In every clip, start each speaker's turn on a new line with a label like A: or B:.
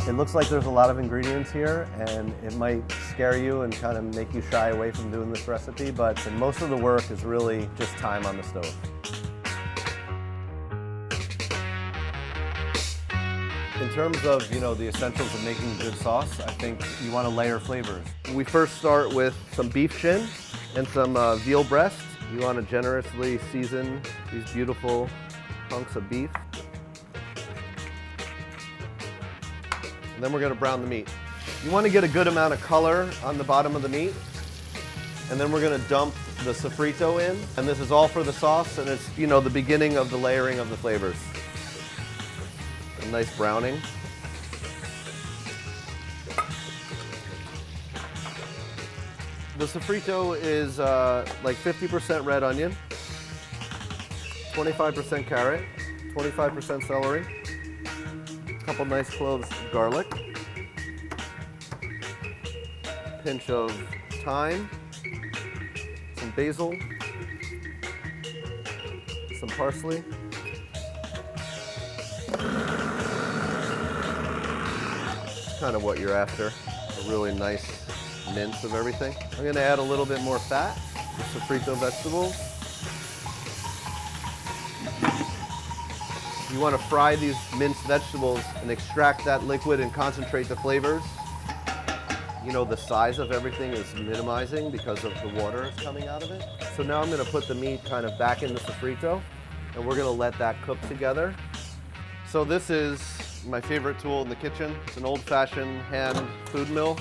A: It looks like there's a lot of ingredients here, and it might scare you and kind of make you shy away from doing this recipe, but most of the work is really just time on the stove. In terms of, the essentials of making a good sauce, I think you want to layer flavors. We first start with some beef shin and some veal breast. You want to generously season these beautiful hunks of beef. And then we're going to brown the meat. You want to get a good amount of color on the bottom of the meat. And then we're going to dump the sofrito in. And this is all for the sauce, and it's, the beginning of the layering of the flavors. A nice browning. The sofrito is like 50% red onion, 25% carrot, 25% celery, a couple nice cloves of garlic, pinch of thyme, some basil, some parsley. Kind of what you're after, a really nice mince of everything. I'm going to add a little bit more fat, the sofrito vegetables. You want to fry these minced vegetables and extract that liquid and concentrate the flavors. The size of everything is minimizing because of the water that's coming out of it. So now I'm going to put the meat kind of back in the sofrito, and we're going to let that cook together. So this is my favorite tool in the kitchen. It's an old-fashioned hand food mill.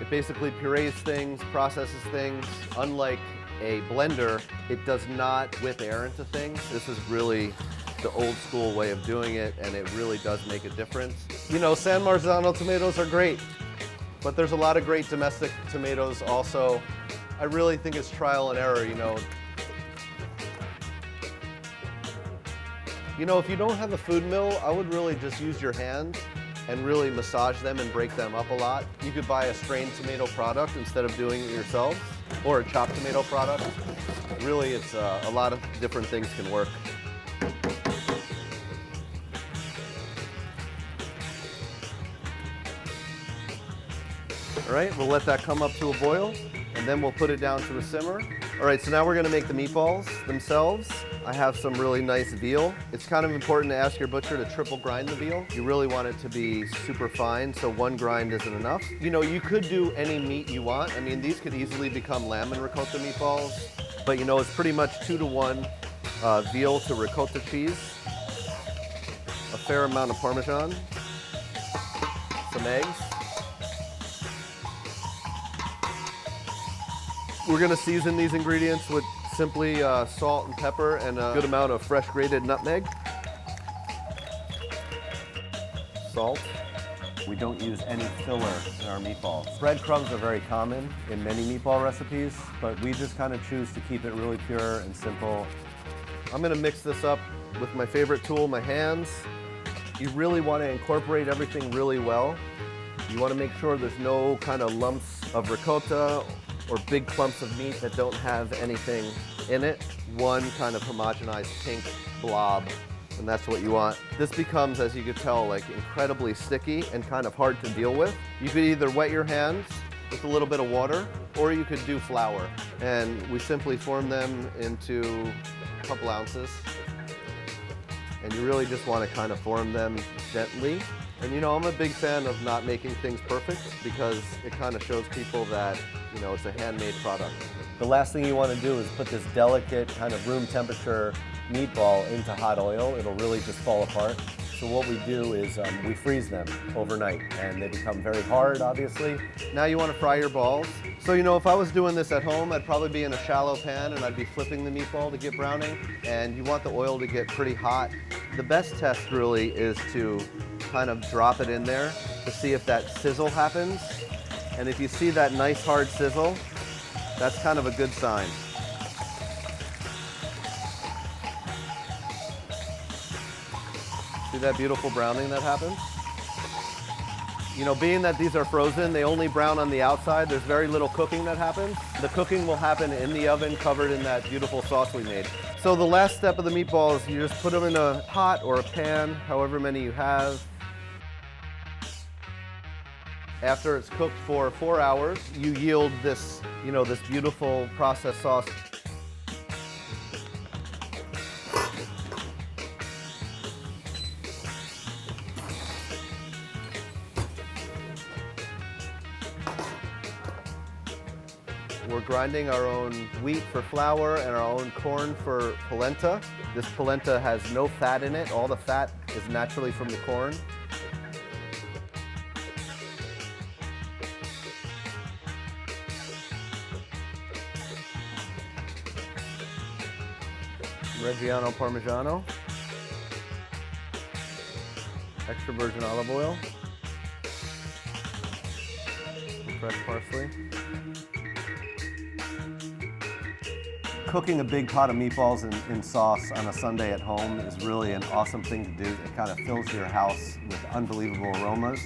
A: It basically purees things, processes things. Unlike a blender, it does not whip air into things. This is really the old school way of doing it, and it really does make a difference. San Marzano tomatoes are great, but there's a lot of great domestic tomatoes also. I really think it's trial and error, if you don't have a food mill, I would really just use your hands and really massage them and break them up a lot. You could buy a strained tomato product instead of doing it yourselves, or a chopped tomato product. Really, it's a lot of different things can work. All right, we'll let that come up to a boil, and then we'll put it down to a simmer. All right, so now we're gonna make the meatballs themselves. I have some really nice veal. It's kind of important to ask your butcher to triple grind the veal. You really want it to be super fine, so one grind isn't enough. You could do any meat you want. These could easily become lamb and ricotta meatballs, but it's pretty much 2-to-1 veal to ricotta cheese, a fair amount of Parmesan, some eggs. We're gonna season these ingredients with simply salt and pepper and a good amount of fresh grated nutmeg. Salt. We don't use any filler in our meatballs. Breadcrumbs are very common in many meatball recipes, but we just kind of choose to keep it really pure and simple. I'm gonna mix this up with my favorite tool, my hands. You really want to incorporate everything really well. You want to make sure there's no kind of lumps of ricotta or big clumps of meat that don't have anything in it. One kind of homogenized pink blob, and that's what you want. This becomes, as you can tell, like incredibly sticky and kind of hard to deal with. You could either wet your hands with a little bit of water, or you could do flour. And we simply form them into a couple ounces. And you really just want to kind of form them gently. And I'm a big fan of not making things perfect because it kind of shows people that, it's a handmade product. The last thing you want to do is put this delicate kind of room temperature meatball into hot oil. It'll really just fall apart. So what we do is we freeze them overnight, and they become very hard, obviously. Now you want to fry your balls. So if I was doing this at home, I'd probably be in a shallow pan and I'd be flipping the meatball to get browning, and you want the oil to get pretty hot. The best test really is to kind of drop it in there to see if that sizzle happens. And if you see that nice hard sizzle, that's kind of a good sign. See that beautiful browning that happens? Being that these are frozen, they only brown on the outside. There's very little cooking that happens. The cooking will happen in the oven covered in that beautiful sauce we made. So the last step of the meatballs, you just put them in a pot or a pan, however many you have. After it's cooked for 4 hours, you yield this, this beautiful processed sauce. We're grinding our own wheat for flour and our own corn for polenta. This polenta has no fat in it. All the fat is naturally from the corn. Reggiano Parmigiano. Extra virgin olive oil. Some fresh parsley. Cooking a big pot of meatballs in sauce on a Sunday at home is really an awesome thing to do. It kind of fills your house with unbelievable aromas.